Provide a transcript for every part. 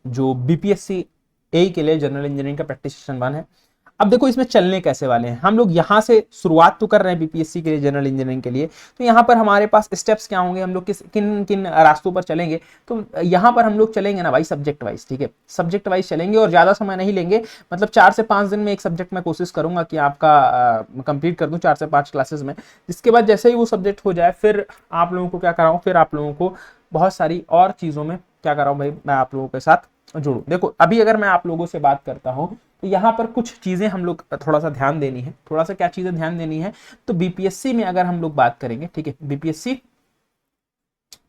जो बीपीएससी ए के लिए जनरल इंजीनियरिंग का प्रैक्टिस सेशन 1 है। अब देखो इसमें चलने कैसे वाले हैं, हम लोग यहाँ से शुरुआत तो कर रहे हैं बीपीएससी के लिए जनरल इंजीनियरिंग के लिए। तो यहाँ पर हमारे पास स्टेप्स क्या होंगे, हम लोग किन किन रास्तों पर चलेंगे। तो यहाँ पर हम लोग चलेंगे ना भाई सब्जेक्ट वाइज, ठीक है, सब्जेक्ट वाइज चलेंगे और ज़्यादा समय नहीं लेंगे। मतलब 4 से 5 दिन में एक सब्जेक्ट मैं कोशिश करूंगा कि आपका कंप्लीट कर दूं 4 से 5 क्लासेस में। जिसके बाद जैसे ही वो सब्जेक्ट हो जाए फिर आप लोगों को क्या कराऊँ, फिर आप लोगों को बहुत सारी और चीज़ों में क्या कराऊँ भाई, मैं आप लोगों के साथ जुड़ूँ। देखो अभी अगर मैं आप लोगों से बात करता हूँ तो यहाँ पर कुछ चीज़ें हम लोग थोड़ा सा ध्यान देनी है, थोड़ा सा क्या चीज़ें ध्यान देनी है। तो बीपीएससी में अगर हम लोग बात करेंगे, ठीक है, बीपीएससी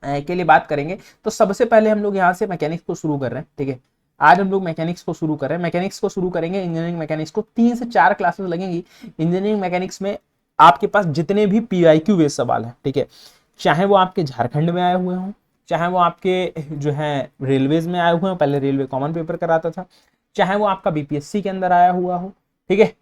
के लिए बात करेंगे तो सबसे पहले हम लोग यहाँ से मैकेनिक्स को शुरू कर रहे हैं, ठीक है। आज हम लोग मैकेनिक्स को शुरू कर रहे हैं, मैकेनिक्स को शुरू करेंगे। इंजीनियरिंग मैकेनिक्स को 3 से 4 क्लासेस लगेंगी। इंजीनियरिंग मैकेनिक्स में आपके पास जितने भी पीआईक्यू बेस्ड सवाल है, ठीक है, चाहे वो आपके झारखंड में आए हुए हों, चाहे वो आपके जो है रेलवेज में आए हुए हों, पहले रेलवे कॉमन पेपर कराता था, चाहे वो आपका बीपीएससी के अंदर आया हुआ हो, ठीक है,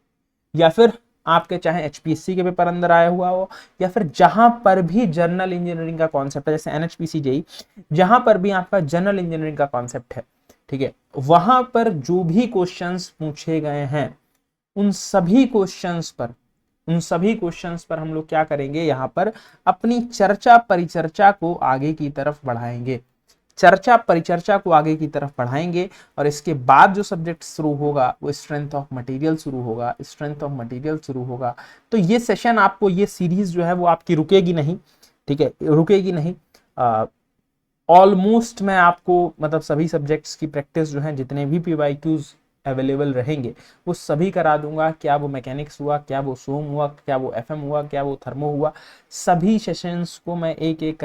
या फिर आपके चाहे एचपीएससी के पेपर अंदर आया हुआ हो, या फिर जहां पर भी जनरल इंजीनियरिंग का कॉन्सेप्ट है, जैसे एनएचपीसी जेई, जहां पर भी आपका जनरल इंजीनियरिंग का कॉन्सेप्ट है, ठीक है, वहां पर जो भी क्वेश्चंस पूछे गए हैं उन सभी क्वेश्चंस पर हम लोग क्या करेंगे, यहाँ पर अपनी चर्चा परिचर्चा को आगे की तरफ बढ़ाएंगे, चर्चा परिचर्चा को आगे की तरफ बढ़ाएंगे। और इसके बाद जो सब्जेक्ट शुरू होगा वो स्ट्रेंथ ऑफ मटेरियल शुरू होगा, स्ट्रेंथ ऑफ मटेरियल शुरू होगा। तो ये सेशन आपको, ये सीरीज जो है वो आपकी रुकेगी नहीं, ठीक है, रुकेगी नहीं। ऑलमोस्ट मैं आपको मतलब सभी सब्जेक्ट्स की प्रैक्टिस जो है, जितने भी पीवाईक्यूज अवेलेबल रहेंगे वो सभी करा दूंगा। क्या वो मैकेनिक्स हुआ, क्या वो सोम हुआ, क्या वो एफएम हुआ, क्या वो थर्मो हुआ, सभी सेशंस को मैं एक एक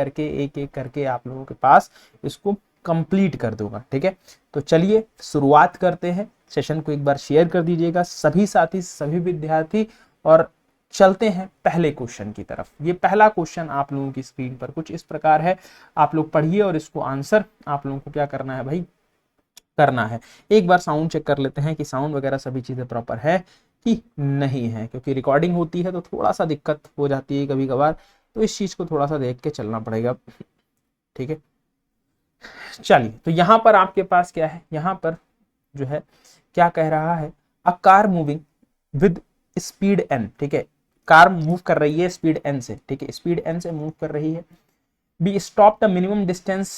करके आप लोगों के पास इसको कंप्लीट कर दूंगा, ठीक है। तो चलिए शुरुआत करते हैं। सेशन को एक बार शेयर कर दीजिएगा सभी साथी, सभी विद्यार्थी, और चलते हैं पहले क्वेश्चन की तरफ। ये पहला क्वेश्चन आप लोगों की स्क्रीन पर कुछ इस प्रकार है, आप लोग पढ़िए और इसको आंसर आप लोगों को क्या करना है भाई, करना है। एक बार साउंड चेक कर लेते हैं कि साउंड वगैरह सभी चीजें प्रॉपर है कि नहीं है, क्योंकि रिकॉर्डिंग होती है तो थोड़ा सा दिक्कत हो जाती है कभी कभार, तो इस चीज को थोड़ा सा देख के चलना पड़ेगा, ठीक है। चलिए तो यहां पर आपके पास क्या है, यहां पर जो है क्या कह रहा है, a car moving with speed n, ठीक है, कार मूव कर रही है स्पीड एन से, ठीक है, स्पीड एन से मूव कर रही है। Be stop the minimum distance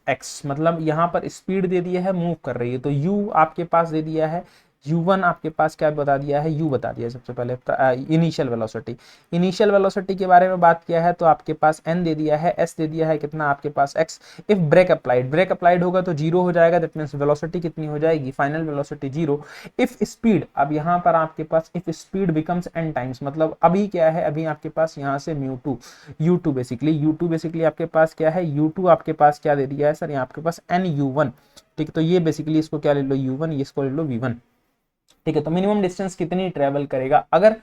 x, मतलब यहाँ पर स्पीड दे दिया है, मूव कर रही है, तो यू आपके पास दे दिया है, u1 आपके पास क्या बता दिया है, u बता दिया है सबसे पहले, इनिशियल वेलोसिटी। इनिशियल वेलोसिटी के बारे में बात किया है तो आपके पास n दे दिया है, s दे दिया है कितना आपके पास x। If brake applied, brake applied होगा तो 0 हो जाएगा, दैट मींस वेलोसिटी कितनी हो जाएगी, फाइनल वेलोसिटी 0। इफ स्पीड, अब यहाँ पर आपके पास if speed becomes n times, मतलब अभी क्या है, अभी आपके पास यहाँ से म्यू2 u2 बेसिकली आपके पास क्या है, u2 आपके पास क्या दे दिया है सर, यहाँ आपके पास n u1, ठीक है, तो ये बेसिकली इसको क्या ले लो u1, ये इसको ले लो v1, ठीक है। तो मिनिमम डिस्टेंस कितनी ट्रेवल करेगा अगर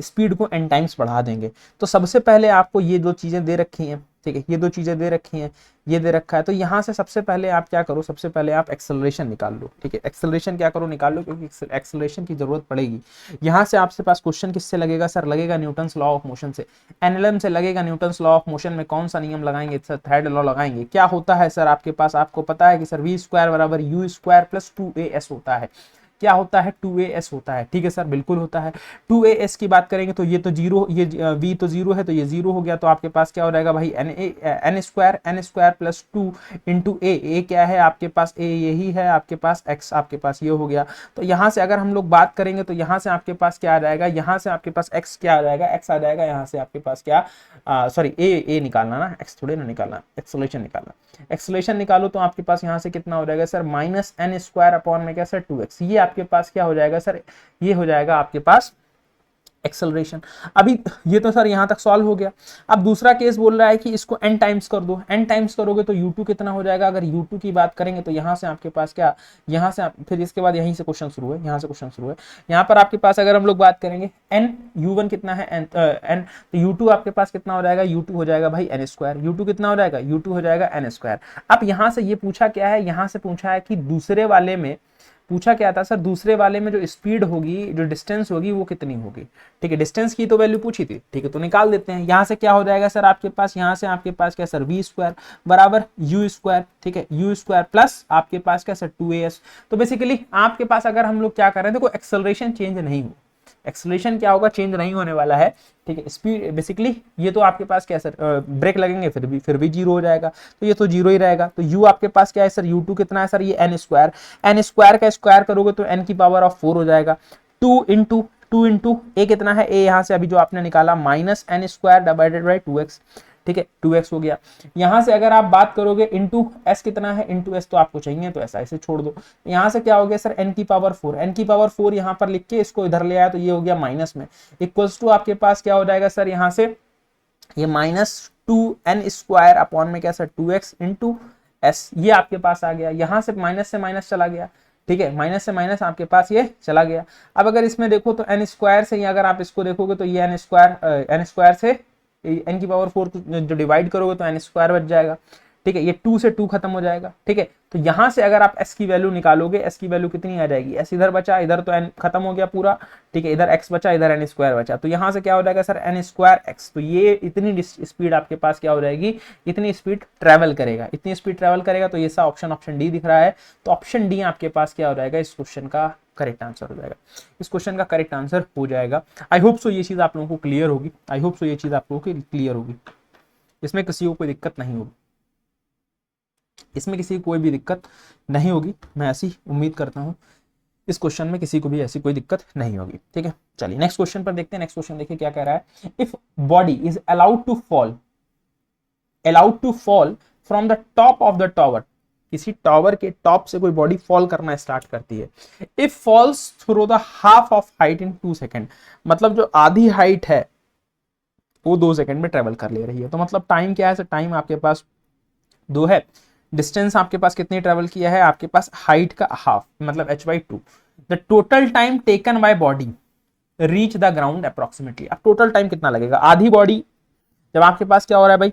स्पीड को n टाइम्स बढ़ा देंगे। तो सबसे पहले आपको ये दो चीजें दे रखी हैं, ठीक है, ये दो चीजें दे रखी हैं, ये दे रखा है। तो यहां से सबसे पहले आप क्या करो, सबसे पहले आप एक्सेलरेशन निकाल लो, ठीक है, एक्सेलरेशन क्या करो, निकाल लो, क्योंकि एक्सेलरेशन की जरूरत पड़ेगी। यहां से आपके पास क्वेश्चन किससे लगेगा सर, लगेगा न्यूटन्स लॉ ऑफ मोशन से, एनएलएम से लगेगा। न्यूटन्स लॉ ऑफ मोशन में कौन सा नियम लगाएंगे सर, थर्ड लॉ लगाएंगे। क्या होता है सर आपके पास, आपको पता है कि सर वी स्क्वायर बराबर यू स्क्वायर प्लस 2as होता है। क्या होता है, 2as होता है, ठीक है सर, बिल्कुल होता है। 2as की बात करेंगे तो ये तो जीरो, ये v तो जीरो है तो ये जीरो हो गया, तो आपके पास क्या हो जाएगा भाई एन स्क्वायर प्लस 2 इंटू ए क्या है आपके पास, a यही है आपके पास, x आपके पास ये हो गया। तो यहाँ से अगर हम लोग बात करेंगे तो यहाँ से आपके पास क्या आ जाएगा, यहाँ से आपके पास x क्या आ जाएगा, x आ जाएगा, यहाँ से आपके पास क्या, सॉरी ए निकालना ना, x थोड़े ना निकालना, एक्सेलरेशन निकालना। एक्सेलरेशन निकालो तो आपके पास यहाँ से कितना हो जाएगा sir, minus n square upon में क्या सर 2x, ये आपके पास क्या हो जाएगा सर, ये हो जाएगा आपके पास एक्सेलरेशन। अभी ये तो सर यहां तक सॉल्व हो गया। अब दूसरा केस बोल रहा है कि इसको n टाइम्स कर दो, n टाइम्स करोगे तो u2 कितना हो जाएगा। अगर u2 की बात करेंगे तो यहां से आपके पास क्या, यहां से फिर इसके बाद यहीं से क्वेश्चन शुरू है, यहां से क्वेश्चन शुरू है। यहां पर आपके पास अगर हम लोग बात करेंगे n u1 कितना है n तो u2 आपके पास कितना हो जाएगा, u2 हो जाएगा भाई n स्क्वायर, u2 कितना हो जाएगा, u2 हो जाएगा n स्क्वायर। अब यहां से ये पूछा क्या है, यहां से पूछा है कि दूसरे वाले में पूछा क्या था सर, दूसरे वाले में जो स्पीड होगी, जो डिस्टेंस होगी वो कितनी होगी। ठीक है, डिस्टेंस की तो वैल्यू पूछी थी। ठीक है, तो निकाल देते हैं। यहाँ से क्या हो जाएगा सर आपके पास, यहाँ से आपके पास क्या सर वी स्क्वायर बराबर यू स्क्वायर। ठीक है, यू स्क्वायर प्लस आपके पास क्या सर 2as। तो बेसिकली आपके पास अगर हम लोग क्या कर रहे हैं, देखो एक्सेलरेशन चेंज नहीं हो, एक्सेलरेशन क्या होगा, चेंज नहीं होने वाला है। ठीक है, स्पीड बेसिकली ये तो आपके पास क्या है सर, ब्रेक लगेंगे फिर भी जीरो हो जाएगा, तो ये तो जीरो ही रहेगा। तो u आपके पास क्या है सर, u2 कितना है सर, ये n स्क्वायर का स्क्वायर करोगे तो n की पावर ऑफ 4 हो जाएगा। 2 इंटू a कितना है, a यहाँ से अभी जो आपने निकाला minus n square divided by 2x। ठीक है, 2x हो गया। यहां से अगर आप बात करोगे इंटू s कितना है, इंटू s तो आपको चाहिए तो ऐसा ऐसे छोड़ दो। यहां से क्या हो गया सर, n की पावर 4, n की पावर 4 यहां पर लिख के इसको इधर ले आया तो ये हो गया माइनस में, इक्वल्स टू आपके पास क्या हो जाएगा सर, यहां से ये -2n स्क्वायर अपॉन में क्या सर 2x इंटू s, ये आपके पास आ गया। यहां से माइनस चला गया। ठीक है, माइनस से माइनस आपके पास ये चला गया। अब अगर इसमें देखो तो n स्क्वायर से अगर आप इसको देखोगे तो ये n स्क्वायर से n की पावर 4 जो डिवाइड करोगे तो n स्क्वायर बच जाएगा। ठीक है, ये 2 से 2 खत्म हो जाएगा। ठीक है, तो यहां से अगर आप s की वैल्यू निकालोगे, s की वैल्यू कितनी आ जाएगी, s इधर बचा, इधर तो n खत्म हो गया पूरा। ठीक है, इधर x बचा, इधर n स्क्वायर बचा, तो यहां से क्या हो जाएगा सर n स्क्वायर x। तो ये इतनी स्पीड आपके पास क्या हो जाएगी, इतनी स्पीड ट्रेवल करेगा, इतनी स्पीड ट्रेवल करेगा। तो ये सा ऑप्शन डी दिख रहा है, तो ऑप्शन डी आपके पास क्या हो जाएगा, इस क्वेश्चन का करेक्ट आंसर हो जाएगा, इस क्वेश्चन का करेक्ट आंसर हो जाएगा। आई होप सो ये चीज आप लोगों को क्लियर होगी, आई होप सो ये चीज आप लोगों को क्लियर होगी, इसमें किसी को कोई दिक्कत नहीं होगी, इसमें किसी को कोई भी दिक्कत नहीं होगी, मैं ऐसी उम्मीद करता हूं इस क्वेश्चन में किसी को भी ऐसी कोई दिक्कत नहीं होगी। ठीक है, चलिए नेक्स्ट क्वेश्चन पर देखते हैं। नेक्स्ट क्वेश्चन देखिए क्या कह रहा है, if body is allowed to fall from the top of the tower, किसी टॉवर के टॉप से कोई बॉडी फॉल करना स्टार्ट करती है, if falls through the half of height in 2 second, मतलब जो आधी हाइट है वो 2 सेकंड में ट्रेवल कर ले रही है। तो मतलब टाइम क्या है सर, टाइम आपके पास 2 है, डिस्टेंस आपके पास कितनी ट्रेवल किया है, आपके पास हाइट का हाफ मतलब h/2। The total time taken by body reach the ground approximately. अब टोटल टाइम कितना लगेगा, आधी बॉडी जब आपके पास क्या हो रहा है भाई,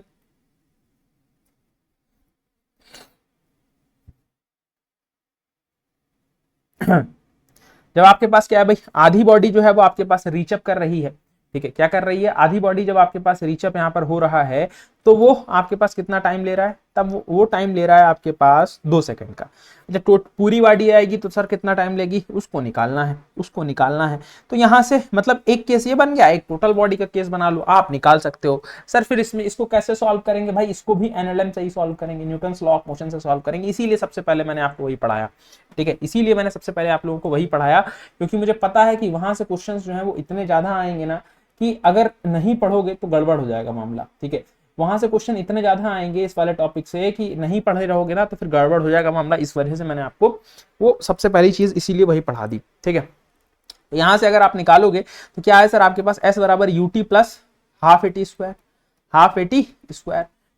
जब आपके पास क्या है भाई, आधी बॉडी जो है वो आपके पास रीचअप कर रही है। ठीक है, क्या कर रही है, आधी बॉडी जब आपके पास रीचअप यहाँ पर हो रहा है तो वो आपके पास कितना टाइम ले रहा है, तब वो टाइम ले रहा है आपके पास 2 सेकंड का। जब पूरी बॉडी आएगी तो सर कितना टाइम लेगी, उसको निकालना है। तो यहाँ से मतलब एक केस ये बन गया, एक टोटल बॉडी का केस बना लो, आप निकाल सकते हो। सर फिर इसको कैसे सॉल्व करेंगे भाई, इसको भी एनएलएम से ही सॉल्व करेंगे, न्यूटन्स लॉ ऑफ मोशन से सॉल्व करेंगे। इसीलिए सबसे पहले मैंने आपको वही पढ़ाया। ठीक है, इसीलिए मैंने सबसे पहले आप लोगों को वही पढ़ाया, क्योंकि मुझे पता है कि वहां से क्वेश्चन जो है वो इतने ज्यादा आएंगे ना कि अगर नहीं पढ़ोगे तो गड़बड़ हो जाएगा मामला। ठीक है, वहां से क्वेश्चन इतने ज्यादा आएंगे इस वाले टॉपिक से कि नहीं पढ़े रहोगे ना तो फिर गड़बड़ हो जाएगा मामला। इस वजह से मैंने आपको वो सबसे पहली चीज इसीलिए वही पढ़ा दी। ठीक है, यहां से अगर आप निकालोगे तो क्या है सर, आपके पास s बराबर ut plus half eighty square.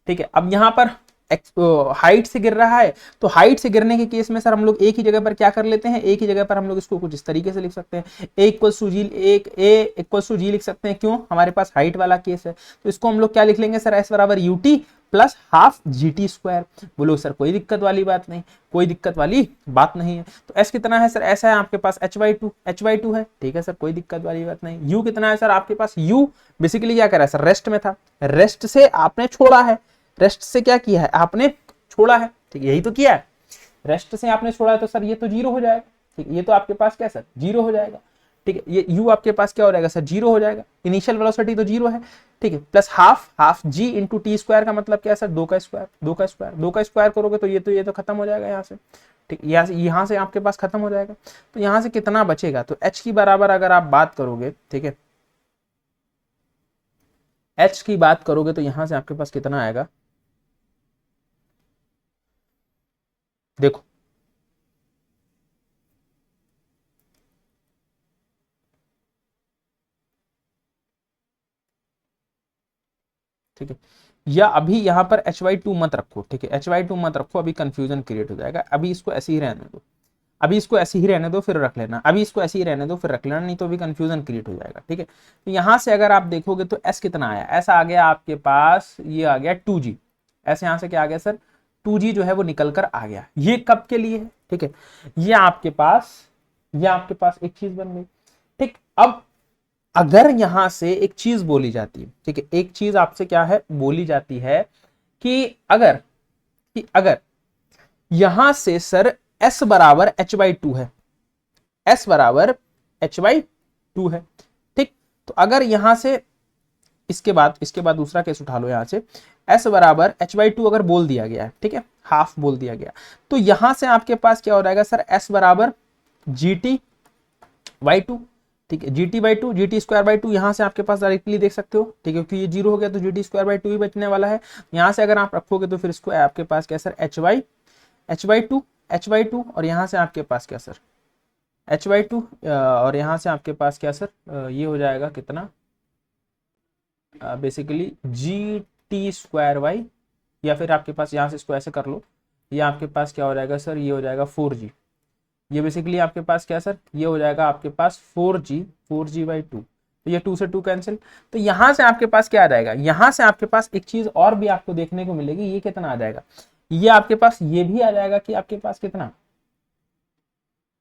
ठीक है, अब यहाँ पर हाइट से गिर रहा है, तो हाइट से गिरने के केस में सर हम लोग एक ही जगह पर क्या कर लेते हैं, एक ही जगह पर हम लोग इसको कुछ इस तरीके से लिख सकते हैं, a इक्वल्स टू जी लिख सकते हैं। क्यों, हमारे पास हाइट वाला केस है, तो इसको हम लोग क्या लिख लेंगे सर, s बराबर ut plus half gt square. बोलो सर कोई दिक्कत वाली बात नहीं, कोई दिक्कत वाली बात नहीं है। तो s कितना है सर, s है आपके पास h/2 है। ठीक है सर, कोई दिक्कत वाली बात नहीं। u कितना है सर आपके पास, u बेसिकली क्या कर रहा है सर, रेस्ट में था, रेस्ट से आपने छोड़ा है, रेस्ट से क्या किया है आपने छोड़ा है। ठीक है, यही तो किया है, रेस्ट से आपने छोड़ा है, तो सर ये तो जीरो हो जाएगा। ठीक है, ये तो आपके पास क्या सर जीरो हो जाएगा। ठीक है, ये u आपके पास क्या हो जाएगा सर, जीरो हो जाएगा, इनिशियल वेलोसिटी तो जीरो है। ठीक है, plus half g into T square का मतलब क्या है सर, 2 का स्क्वायर करोगे तो ये तो खत्म हो जाएगा यहाँ से। ठीक, यहाँ से आपके पास खत्म हो जाएगा। तो यहाँ से कितना बचेगा, तो h की बराबर अगर आप बात करोगे, ठीक है, h की बात करोगे तो यहाँ से आपके पास कितना आएगा, देखो ठीक है, या अभी यहाँ पर h/2 मत रखो। ठीक है, h/2 मत रखो, अभी कंफ्यूजन क्रिएट हो जाएगा। अभी इसको ऐसे ही रहने दो, फिर रख लेना, अभी इसको ऐसे ही रहने दो फिर रख लेना, नहीं तो अभी कंफ्यूजन क्रिएट हो जाएगा। ठीक है, तो यहाँ से अगर आप देखोगे तो s कितना आया, s आ गया आपके पास, ये आ गया 2g, s यहाँ से क्या आ गया सर 2g जो है वो निकल कर आ गया। ये कब के लिए है, ठीक है, ये आपके पास एक चीज बन गई। ठीक, अब अगर यहां से एक चीज बोली जाती है, ठीक है, एक चीज आपसे क्या है बोली जाती है कि अगर यहां से सर s बराबर h/2 है, s बराबर h/2 है। ठीक, तो अगर यहां से इसके बाद दूसरा केस उठा लो, यहां से s बराबर h/2 अगर बोल दिया गया है, ठीक है, हाफ बोल दिया गया, तो यहां से आपके पास क्या हो जाएगा सर, s बराबर gt/2, ठीक है, gt/2, gt²/2 यहां से आपके पास डायरेक्टली देख सकते हो, ठीक है, क्योंकि ये 0 हो गया तो gt²/2 ही बचने वाला है। यहां से अगर आप रखोगे तो फिर इसको आपके पास क्या सर, h/2 और यहां से आपके पास क्या सर, h/2 और यहां से आपके पास क्या सर, ये हो जाएगा कितना, बेसिकली gt²/, या फिर आपके पास यहां से इसको ऐसे कर लो, ये आपके पास क्या हो जाएगा सर, ये हो जाएगा 4g, ये बेसिकली आपके पास क्या सर, ये हो जाएगा आपके पास 4g/2, तो ये 2 से 2 कैंसिल। तो यहां से आपके पास क्या आ जाएगा, यहां से आपके पास एक चीज और भी आपको देखने को मिलेगी, ये कितना आ जाएगा, ये आपके पास ये भी आ जाएगा कि आपके पास कितना,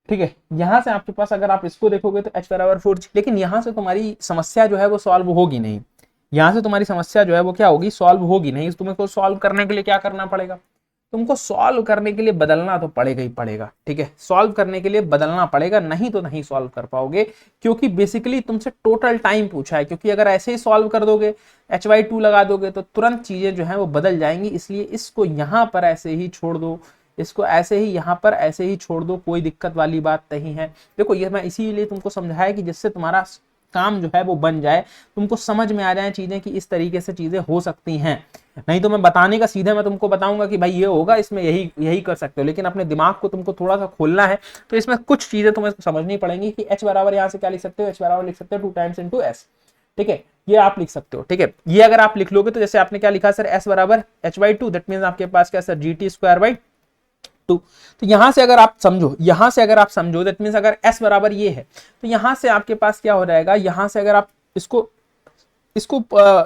ठीक है, यहां से आपके पास अगर आप इसको देखोगे तो h बराबर 4g, लेकिन यहां से तुम्हारी समस्या जो है वो सॉल्व होगी नहीं, यहां से तुम्हारी समस्या जो है वो क्या होगी, सॉल्व होगी नहीं। तुम्हें को सॉल्व करने के लिए क्या करना पड़ेगा, तुमको सॉल्व करने के लिए बदलना तो पड़ेगा ही पड़ेगा, ठीक है, सॉल्व करने के लिए बदलना पड़ेगा, नहीं तो नहीं सॉल्व कर पाओगे, क्योंकि बेसिकली तुमसे टोटल टाइम पूछा है, क्योंकि अगर ऐसे ही सॉल्व कर दोगे, h/2 लगा दोगे तो तुरंत चीजें जो है वो बदल जाएंगी, इसलिए इसको यहां पर ऐसे ही छोड़ दो, इसको ऐसे ही यहां पर ऐसे ही छोड़ दो, कोई दिक्कत वाली बात नहीं है। देखो ये मैं इसीलिए तुमको समझाया कि जिससे तुम्हारा काम जो है वो बन जाए, तुमको समझ में आ जाए चीजें कि इस तरीके से चीजें हो सकती हैं। नहीं तो मैं बताने का सीधे मैं तुमको बताऊंगा कि भाई ये होगा, इसमें यही कर सकते हो, लेकिन अपने दिमाग को तुमको थोड़ा सा खोलना है, तो इसमें कुछ चीजें तुम्हें समझनी पड़ेंगी कि h बराबर यहां से क्या लिख सकते हो, h बराबर लिख सकते हो 2 टाइम्स इनटू s, ठीक है, ये आप लिख सकते हो, ठीक है, ये अगर आप लिख लोगे तो जैसे आपने क्या लिखा सर, s बराबर h/2, दैट मींस आपके पास क्या सर, gt²/2, तो यहां से अगर आप समझो दैट मींस अगर s बराबर ये है, तो यहां से आपके पास क्या हो जाएगा, यहां से अगर आप इसको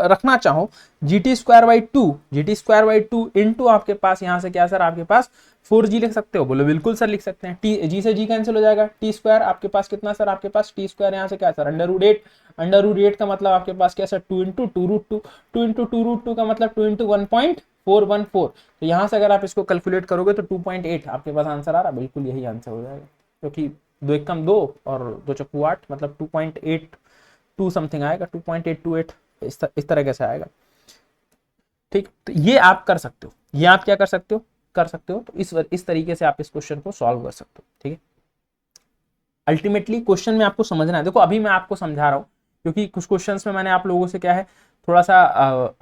रखना चाहो gt²/2 इंटू आपके पास यहां से क्या सर, आपके पास 4g लिख सकते हो, बोलो बिल्कुल सर लिख सकते हैं, टी जी से जी कैंसिल हो जाएगा, t² आपके पास कितना सर, आपके पास t² यहां से क्या सर, √8 का मतलब आपके पास क्या सर, 2 इंटू 2√2, 2 इंटू 2√2 का मतलब 2 इंटू 1.414, तो यहां से अगर आप इसको कैलकुलेट करोगे तो 2.8 आपके पास आंसर आ रहा, बिल्कुल यही आंसर हो जाएगा, क्योंकि 2 एकम 2 और 2 चक्कू 8, मतलब 2.82 समथिंग आएगा, 2.828 इस तरह से आएगा, ठीक, तो ये आप कर सकते हो, ये आप क्या कर सकते हो, तो इस तरीके से आप इस क्वेश्चन को सॉल्व कर सकते हो, ठीक है। अल्टीमेटली क्वेश्चन में आपको समझना है, देखो अभी मैं आपको समझा रहा हूं, क्योंकि कुछ क्वेश्चंस में मैंने आप लोगों से क्या है थोड़ा सा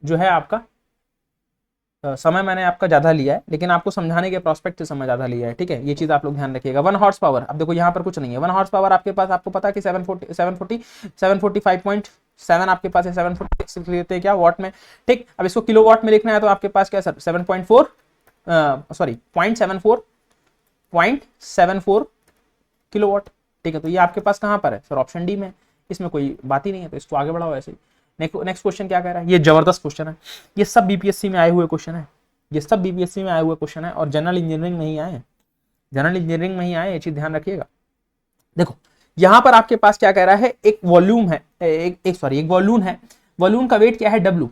जो है आपका समय मैंने आपका ज्यादा लिया है, लेकिन आपको समझाने के प्रोस्पेक्ट से समय ज्यादा लिया है, ठीक है, ये चीज आप लोग ध्यान रखिएगा। 1 हॉर्स पावर, अब देखो यहाँ पर कुछ नहीं है, 1 हॉर्स पावर आपके पास, आपको पता है कि 745.7 आपके पास है, 746 लेते हैं क्या वॉट में, ठीक, अब इसको किलो वॉट में लिखना है तो आपके पास क्या सर, 0.74 किलोवाट, ठीक है, तो ये आपके पास कहां पर है सर, ऑप्शन डी में, इसमें कोई बात ही नहीं है, तो इसको आगे बढ़ाओ ऐसे ही। नेक्स्ट क्वेश्चन क्या कह रहा है, ये जबरदस्त क्वेश्चन है, ये सब बीपीएससी में आए हुए क्वेश्चन है, और जनरल इंजीनियरिंग में ही आए, ये चीज ध्यान रखिएगा। देखो यहां पर आपके पास क्या कह रहा है, एक वॉल्यूम है, एक बॉलून है, बॉलून का वेट क्या है w,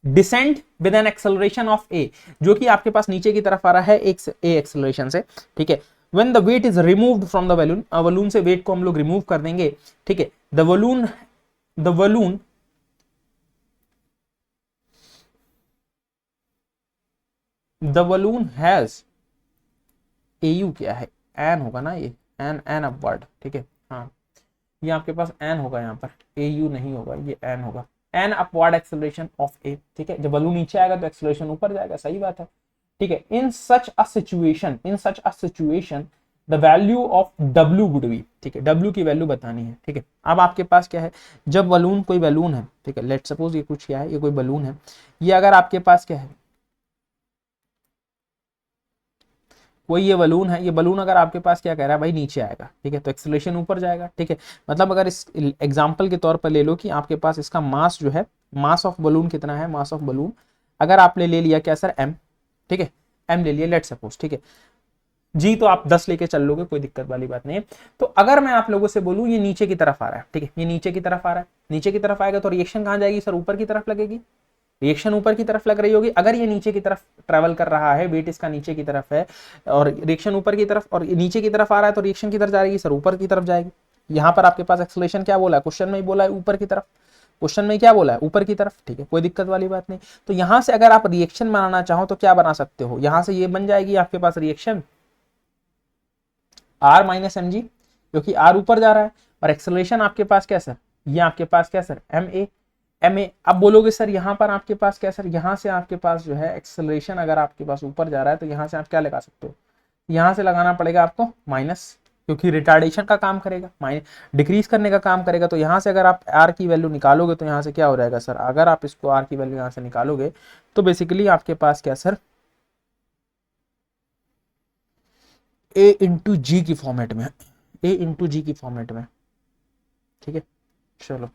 descend with an acceleration of a, जो कि आपके पास नीचे की तरफ आ रहा है एक a एक्सेलरेशन से, ठीक है, when the weight is removed from the balloon, balloon से वेट को हम लोग रिमूव कर देंगे, ठीक है, the balloon has au क्या है, n होगा ना, ये n अपवर्ड, ठीक है, हाँ ये आपके पास n होगा, यहाँ पर au नहीं होगा, ये n होगा, n upward acceleration of a, ठीक है, जब बलून नीचे आएगा तो एक्सेलरेशन ऊपर जाएगा, सही बात है, ठीक है, in such a situation the value of w would be, ठीक है, w की वैल्यू बतानी है, ठीक है। अब आपके पास क्या है, जब बलून, कोई बलून है, ठीक है, लेट सपोज ये कुछ क्या है, ये कोई बलून है, ये अगर आपके पास क्या है, कोई ये बलून है, ये बलून अगर आपके पास क्या कह रहा है भाई नीचे आएगा, ठीक है, तो एक्सेलरेशन ऊपर जाएगा, ठीक है, मतलब अगर इस एग्जांपल के तौर पर ले लो कि आपके पास इसका मास जो है, मास ऑफ बलून कितना है, मास ऑफ बलून अगर आपने ले लिया क्या सर m, ठीक है, m ले लिया लेट सपोज, ठीक है, जी तो आप 10 लेके चल लोगे, कोई दिक्कत वाली बात नहीं है। तो अगर मैं आप लोगों से बोलूं ये नीचे की तरफ आ रहा है, ठीक है, ये नीचे की तरफ आ रहा है, नीचे की तरफ आएगा तो रिएक्शन कहां जाएगी सर, ऊपर की तरफ लगेगी, रिएक्शन ऊपर की तरफ लग रही होगी। अगर ये नीचे की तरफ ट्रेवल कर रहा है, वेट इसका नीचे की तरफ है और रिएक्शन ऊपर की तरफ, और नीचे की तरफ आ रहा है तो रिएक्शन किधर जाएगी सर, ऊपर की तरफ जाएगी। यहाँ पर आपके पास एक्सेलरेशन क्या बोला है, क्वेश्चन में ही बोला है ऊपर की तरफ, क्वेश्चन में क्या बोला है ऊपर की तरफ, ठीक है, कोई दिक्कत वाली बात नहीं। तो यहां से अगर आप रिएक्शन बनाना चाहो तो क्या बना सकते हो, यहां से ये बन जाएगी आपके पास reaction R minus M G, क्योंकि आर ऊपर जा रहा है, और एक्सेलरेशन आपके पास क्या सर, ये आपके पास क्या sir, m a, m a. अब बोलोगे सर यहाँ पर आपके पास क्या सर, यहाँ से आपके पास जो है एक्सेलरेशन अगर आपके पास ऊपर जा रहा है तो यहाँ से आप क्या लगा सकते हो, यहाँ से लगाना पड़ेगा आपको माइनस, क्योंकि रिटार्डेशन का काम करेगा, माइनस डिक्रीज करने का काम करेगा। तो यहाँ से अगर आप आर की वैल्यू निकालोगे तो यहाँ से क्या हो जाएगा सर, अगर आप इसको आर की वैल्यू यहाँ से निकालोगे तो बेसिकली आपके पास क्या सर, ए इंटू जी की फॉर्मेट में, ए इंटू जी की फॉर्मेट में, ठीक है। चलो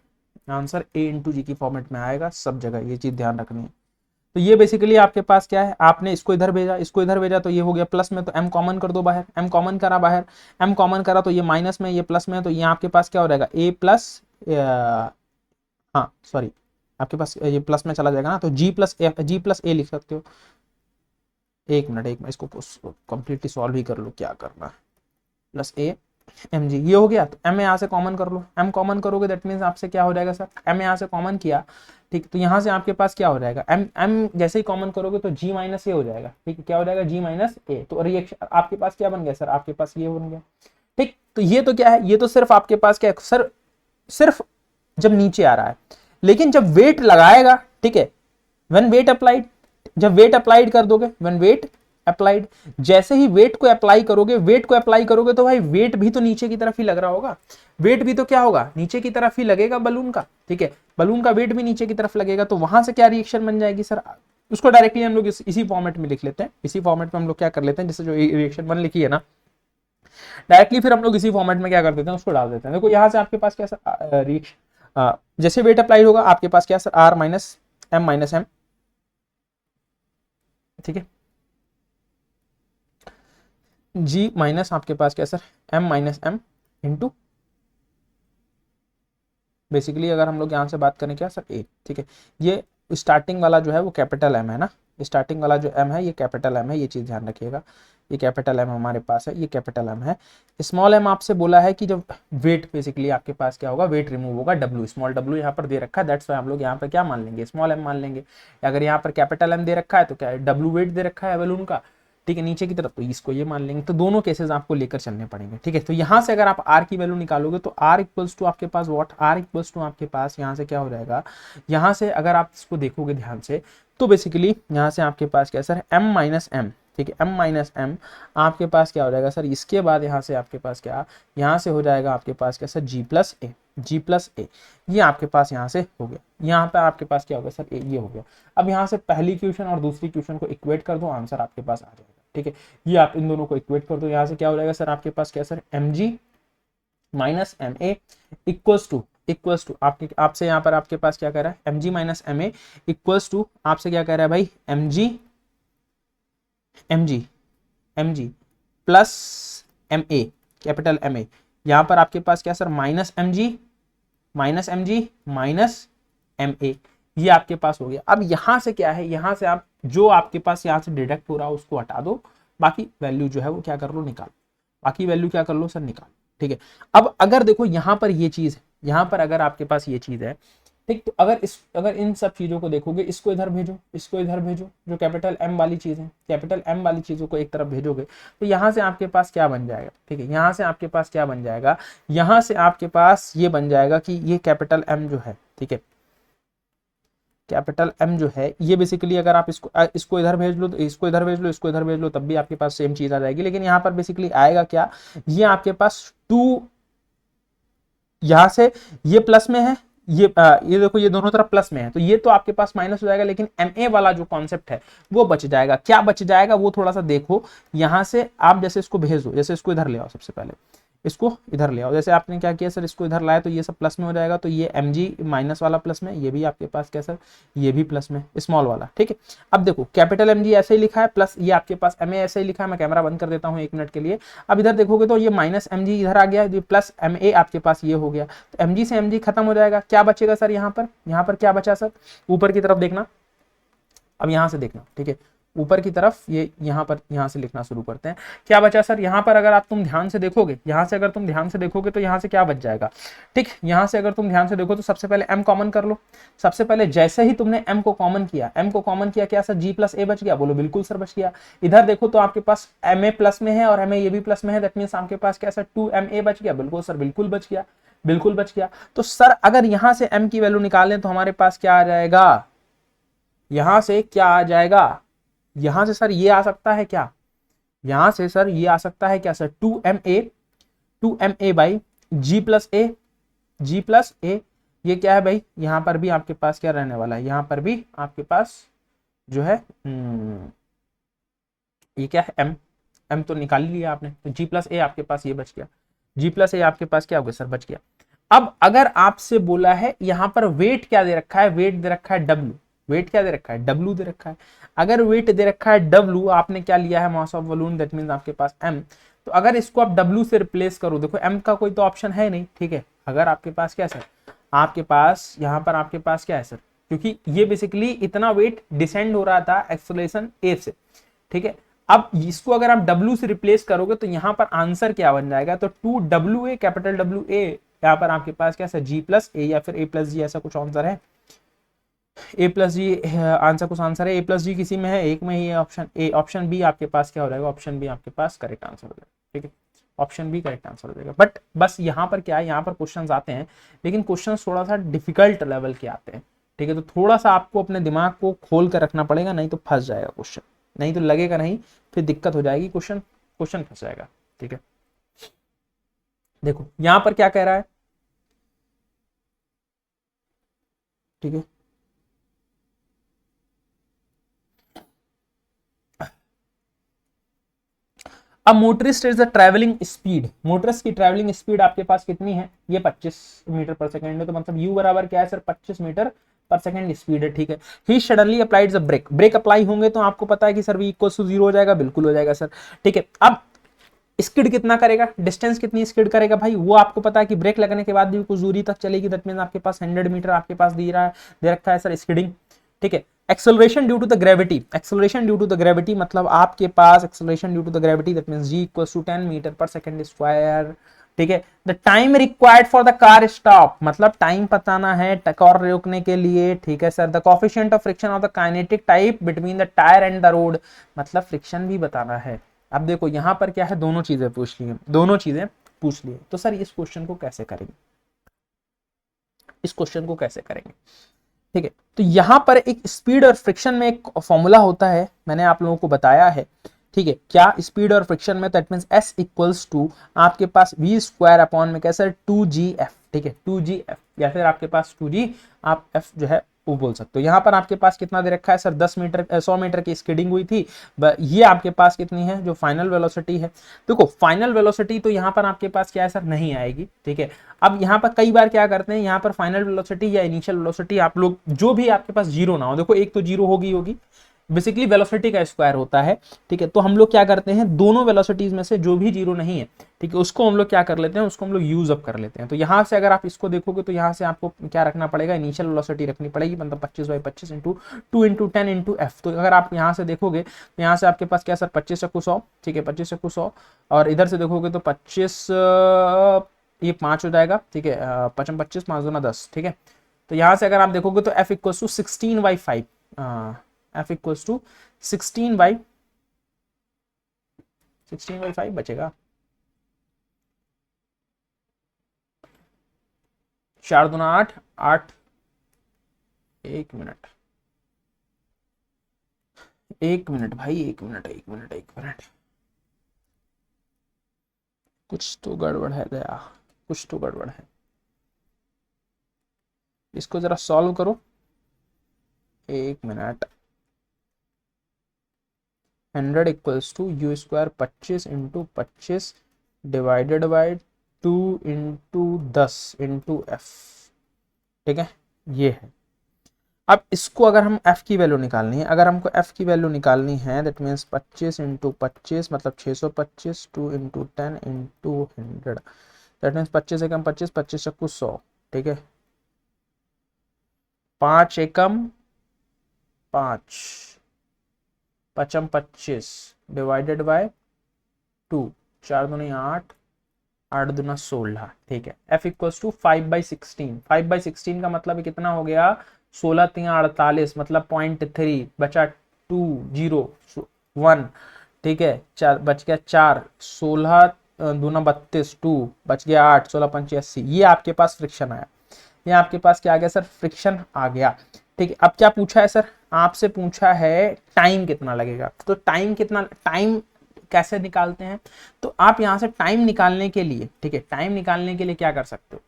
आंसर ए इंटू जी की फॉर्मेट में आएगा सब जगह, ये चीज ध्यान रखनी है। तो ये बेसिकली आपके पास क्या है, आपने इसको इधर भेजा, इसको इधर भेजा, तो ये हो गया प्लस में, तो एम कॉमन कर दो बाहर, एम कॉमन करा बाहर, एम कॉमन करा तो ये माइनस में, ये प्लस में, तो ये आपके पास क्या हो जाएगा ए प्लस, हाँ सॉरी आपके पास ये प्लस में चला जाएगा ना, तो जी प्लस ए लिख सकते हो। एक मिनट इसको कंप्लीटली सॉल्व ही कर लो, क्या करना है, प्लस ए एम जी, ये हो गया। तो एम यहाँ से कॉमन कर लो, एम कॉमन करोगे दैट मीन्स आपसे क्या हो जाएगा सर, एम यहाँ से कॉमन किया, ठीक, तो यहाँ से आपके पास क्या हो जाएगा, एम एम जैसे ही कॉमन करोगे तो जी माइनस ए हो जाएगा, ठीक है, क्या हो जाएगा जी माइनस ए। तो रिएक्शन आपके पास क्या बन गया सर, आपके पास ये बन गया, ठीक। तो ये तो क्या है, ये तो सिर्फ आपके पास क्या है सर, सिर्फ जब नीचे आ रहा है, लेकिन जब वेट लगाएगा, ठीक है, व्हेन वेट अप्लाइड, जब वेट अप्लाइड कर दोगे, व्हेन वेट अप्लाइड, जैसे ही वेट को अप्लाई करोगे, वेट को अप्लाई करोगे तो भाई वेट भी तो नीचे की तरफ ही लग रहा होगा, वेट भी तो क्या होगा, नीचे की तरफ ही लगेगा बलून का, ठीक है, बलून का वेट भी नीचे की तरफ लगेगा। तो वहां से क्या रिएक्शन बन जाएगी सर, उसको डायरेक्टली हम लोग इसी फॉर्मेट में लिख लेते हैं, इसी फॉर्मेट में हम लोग क्या कर लेते हैं, जैसे जो रिएक्शन वन लिखी है ना, डायरेक्टली फिर हम लोग इसी फॉर्मेट में क्या कर देते हैं, उसको डाल देते हैं। देखो यहाँ से आपके पास क्या सर रिएक्शन, जैसे वेट अप्लाई होगा आपके पास क्या सर, आर माइनस एम, ठीक है, जी माइनस आपके पास क्या sir, m minus m into, basically अगर हम लोग यहाँ से बात करें क्या सर ए, ठीक है, ये स्टार्टिंग वाला जो है वो कैपिटल एम है ना, स्टार्टिंग वाला जो एम है ये कैपिटल एम है, ये चीज ध्यान रखिएगा, ये कैपिटल एम हमारे पास है, ये कैपिटल एम है। स्मॉल एम आपसे बोला है कि जब वेट बेसिकली आपके पास क्या होगा, वेट रिमूव होगा, डब्ल्यू स्मॉल डब्ल्यू यहाँ पर दे रखा है, दैट्स वाई हम लोग यहाँ पर क्या मान लेंगे, स्मॉल एम मान लेंगे। अगर यहाँ पर कैपिटल एम दे रखा है तो क्या है, डब्ल्यू वेट दे रखा है बलून का, ठीक है, नीचे की तरफ, तो इसको ये मान लेंगे। तो दोनों केसेस आपको लेकर चलने पड़ेंगे, ठीक है। तो यहाँ से अगर आप आर की वैल्यू निकालोगे तो आर इक्वल्स टू आपके पास व्हाट, आर इक्वल्स टू आपके पास यहाँ से क्या हो जाएगा, यहाँ से अगर आप इसको देखोगे ध्यान से तो बेसिकली यहाँ से आपके पास क्या सर, एम माइनस एम, ठीक है, एम माइनस एम आपके पास क्या हो जाएगा सर, इसके बाद यहाँ से आपके पास क्या, यहाँ से हो जाएगा आपके पास क्या सर, जी प्लस ए, जी प्लस ए, ये आपके पास यहाँ से हो गया, यहाँ पे आपके पास क्या होगा सर, ए, ये हो गया। अब यहाँ से पहली क्वेश्चन और दूसरी क्वेश्चन को इक्वेट कर दो, आंसर आपके पास आ जाएगा, ठीक है। ये आप इन दोनों को इक्वेट कर दो, यहाँ से क्या हो जाएगा सर आपके पास क्या sir, M G minus M A equals to आपके, आपसे यहाँ पर आपके पास क्या कह रहा है, M G minus M A equals to आपसे क्या कह रहा है भाई, M G plus M A, capital M A, यहाँ पर आपके पास क्या sir, minus M G minus M A, ये आपके पास हो गया। अब यहाँ से क्या है, यहाँ से आप जो आपके पास यहाँ से डिडक्ट हो रहा है उसको हटा दो, बाकी वैल्यू जो है वो क्या कर लो, निकाल, बाकी वैल्यू क्या कर लो सर, निकाल, ठीक है। अब अगर देखो यहाँ पर ये चीज है, यहाँ पर अगर आपके पास ये चीज है, ठीक, तो अगर इन सब चीजों को देखोगे, इसको इधर भेजो, इसको इधर भेजो, जो कैपिटल एम वाली चीज है, कैपिटल एम वाली चीजों को एक तरफ भेजोगे तो यहाँ से आपके पास क्या बन जाएगा, ठीक है, यहाँ से आपके पास क्या बन जाएगा, यहाँ से आपके पास ये बन जाएगा कि ये कैपिटल एम जो है, ठीक है, कैपिटल एम जो है ये बेसिकली अगर आप इसको इधर भेज लो, तो इसको इधर भेज लो, इसको इधर भेज लो, तब भी आपके पास सेम चीज आ जाएगी। लेकिन यहाँ पर बेसिकली आएगा क्या, ये आपके पास 2, यहाँ से ये प्लस में है, ये देखो ये दोनों तरफ प्लस में है, तो ये तो आपके पास माइनस हो जाएगा, लेकिन एम ए वाला जो कॉन्सेप्ट है वो बच जाएगा। क्या बच जाएगा वो थोड़ा सा देखो, यहाँ से आप जैसे इसको भेज दो, जैसे इसको इधर ले आओ, सबसे पहले इसको इधर ले आओ। जैसे आपने क्या किया सर, इसको इधर लाया तो ये सब प्लस में हो जाएगा, तो ये mg माइनस वाला प्लस में, ये भी आपके पास क्या सर, ये भी प्लस में, स्मॉल वाला, ठीक है। अब देखो कैपिटल mg ऐसे ही लिखा है, प्लस ये आपके पास ma ऐसे ही लिखा है। मैं कैमरा बंद कर देता हूँ 1 मिनट के लिए। अब इधर देखोगे तो ये माइनस mg इधर आ गया, प्लस ma आपके पास ये हो गया, तो mg से mg खत्म हो जाएगा। क्या बचेगा सर यहाँ पर क्या बचा सर, ऊपर की तरफ देखना, अब यहां से देखना, ठीक है, ऊपर की तरफ ये यहां से लिखना शुरू करते हैं। क्या बचा सर यहाँ पर, अगर आप तुम ध्यान से देखोगे, यहां से अगर तुम ध्यान से देखोगे तो यहां से क्या बच जाएगा, ठीक, यहां से अगर तुम ध्यान से देखो तो सबसे पहले m कॉमन कर लो। सबसे पहले जैसे ही तुमने m को कॉमन किया, क्या सर g प्लस a बच गया, बोलो बिल्कुल सर बच गया। इधर देखो तो आपके पास ma प्लस में है और ma ये भी प्लस में है, दैट मींस आपके पास क्या सर 2ma बच गया, बिल्कुल सर बिल्कुल बच गया, बिल्कुल बच गया। तो सर अगर यहां से m की वैल्यू निकालें तो हमारे पास क्या आ जाएगा, यहां से क्या आ जाएगा, यहां से सर ये आ सकता है क्या, यहां से सर ये आ सकता है क्या sir, 2ma by g plus a, ये क्या है भाई, यहां पर भी आपके पास क्या रहने वाला है, यहां पर भी आपके पास जो है ये क्या है m तो निकाल लिया आपने, तो g प्लस a आपके पास ये बच गया, g प्लस a आपके पास क्या हो गया सर, बच गया। अब अगर आपसे बोला है यहां पर वेट क्या दे रखा है, वेट दे रखा है w, वेट क्या दे रखा है, w दे रखा है। अगर वेट दे रखा है w, आपने क्या लिया है, mass of balloon, that means आपके पास m, तो अगर इसको आप w से रिप्लेस करो, देखो m का कोई तो ऑप्शन है नहीं, ठीक है। अगर आपके पास क्या सर, आपके पास यहां पर आपके पास क्या है सर, क्योंकि ये बेसिकली इतना वेट डिसेंड हो रहा था एक्सेलरेशन a से, ठीक है। अब इसको अगर आप w से रिप्लेस करोगे तो यहां पर आंसर क्या बन जाएगा, तो 2wa, कैपिटल WA, यहाँ पर आपके पास क्या सर, g प्लस a या फिर a प्लस जी, ऐसा कुछ आंसर है, a प्लस जी आंसर, कुछ आंसर है, a प्लस जी किसी में है, एक में ही है ऑप्शन ए, ऑप्शन बी आपके पास क्या हो जाएगा, ऑप्शन बी आपके पास करेक्ट आंसर हो जाएगा, ठीक है, ऑप्शन बी करेक्ट आंसर हो जाएगा। बट बस यहाँ पर क्या है, यहाँ पर क्वेश्चंस आते हैं लेकिन क्वेश्चंस थोड़ा सा डिफिकल्ट लेवल के आते हैं, ठीक है, तो थोड़ा सा आपको अपने दिमाग को खोल कर रखना पड़ेगा, नहीं तो फंस जाएगा क्वेश्चन, नहीं तो लगेगा नहीं, फिर दिक्कत हो जाएगी, क्वेश्चन क्वेश्चन फंस जाएगा, ठीक है। देखो यहां पर क्या कह रहा है, ठीक है, अब motorist is the travelling speed, motorist की ट्रैवलिंग स्पीड आपके पास कितनी है, ये 25 मीटर पर सेकंड है, तो मतलब u बराबर क्या है सर, 25 मीटर पर सेकंड स्पीड है, ठीक है। He suddenly applied the brake, brake apply होंगे तो आपको पता है कि सर v इक्वल टू 0 हो जाएगा, बिल्कुल हो जाएगा सर, ठीक है। अब स्किड कितना करेगा, डिस्टेंस कितनी स्किड करेगा भाई, वो आपको पता है कि ब्रेक लगने के बाद भी कुछ दूरी तक चलेगी, दैट मींस आपके पास 100 मीटर आपके पास दे रखा है सर स्किडिंग, ठीक है। Acceleration due to the gravity, acceleration due to the gravity मतलब आपके पास acceleration due to the gravity, that means g equals to 10 metre पर सेकंड स्क्वायर, ठीक है। The time required for the car stop, मतलब time बताना है car रोकने के लिए, ठीक है sir. The coefficient of friction of the kinetic type between the tyre and the road, मतलब फ्रिक्शन भी बताना है। अब देखो यहां पर क्या है, दोनों चीजें पूछ ली, दोनों चीजें पूछ ली, तो सर इस क्वेश्चन को कैसे करेंगे, इस क्वेश्चन को कैसे करेंगे, ठीक है। तो यहां पर एक स्पीड और फ्रिक्शन में एक फॉर्मूला होता है, मैंने आप लोगों को बताया है, ठीक है। क्या स्पीड और फ्रिक्शन में, that means s equals to आपके पास v स्क्वायर अपॉन में कैसे 2gf, ठीक है, 2gf, या फिर आपके पास 2g, आप f जो है वो बोल सकते हो। यहाँ पर आपके पास कितना दे रखा है सर, 100 मीटर की स्किडिंग हुई थी, ये आपके पास कितनी है, जो फाइनल वेलोसिटी है, देखो फाइनल वेलोसिटी तो यहाँ पर आपके पास क्या है सर, नहीं आएगी, ठीक है। अब यहाँ पर कई बार क्या करते हैं, यहाँ पर फाइनल वेलोसिटी या इनिशियल वेलोसिटी आप लोग जो भी आपके पास जीरो ना हो, देखो एक तो जीरो होगी बेसिकली वेलोसिटी का स्क्वायर होता है, ठीक है। तो हम लोग क्या करते हैं, दोनों वेलोसिटीज में से जो भी जीरो नहीं है, ठीक है, उसको हम लोग क्या कर लेते हैं, उसको हम लोग यूज अप कर लेते हैं। तो यहाँ से अगर आप इसको देखोगे तो यहाँ से आपको क्या रखना पड़ेगा, इनिशियल वेलोसिटी रखनी पड़ेगी, मतलब 25/25 इंटू 2 इंटू 10 इंटू एफ। तो अगर आप यहाँ से देखोगे तो यहाँ से आपके पास क्या सर 25 × 100, ठीक है, 25 × 100, और इधर से देखोगे तो 25 ये 5 हो जाएगा, ठीक है, 25 25 5 दूना 10, ठीक है। तो यहाँ से अगर आप देखोगे तो f equal to 16/5, f equals to 16/5 बचेगा, 4 दूना 8 8, 1 मिनट, 1 मिनट भाई, 1 मिनट, कुछ तो गड़बड़ है दया, कुछ तो गड़बड़ है, इसको जरा सॉल्व करो, 1 minute. 100 equals to u square 25 into 25 divided by 2 × 10 × f, ठीक है, ये है। अब इसको अगर हम f की वैल्यू निकालनी है, अगर हमको f की वैल्यू निकालनी है, दैट मीन्स 25 × 25 मतलब 625, 2 × 10 × 100, दैट मीन्स 25 एकम 25, 25 चक्कू 100, ठीक है, 5 एकम 5, 5 25 डिवाइडेड बाय 2, 4 दूनी 8, 8 दूना 16, ठीक है। f इक्वल्स टू 5/16, 5/16 का मतलब कितना हो गया, 16 3 48 मतलब 0.3 बचा 2 0 1, ठीक है, 4 बच गया 4, 16 दूना 32, 2 बच गया 8, 16 5 80, ये आपके पास फ्रिक्शन आया। ये आपके पास क्या आ गया सर, फ्रिक्शन आ गया, ठीक है। अब क्या पूछा है सर, आपसे पूछा है टाइम कितना लगेगा, तो टाइम कितना, टाइम कैसे निकालते हैं, तो आप यहां से टाइम निकालने के लिए, ठीक है, टाइम निकालने के लिए क्या कर सकते हो,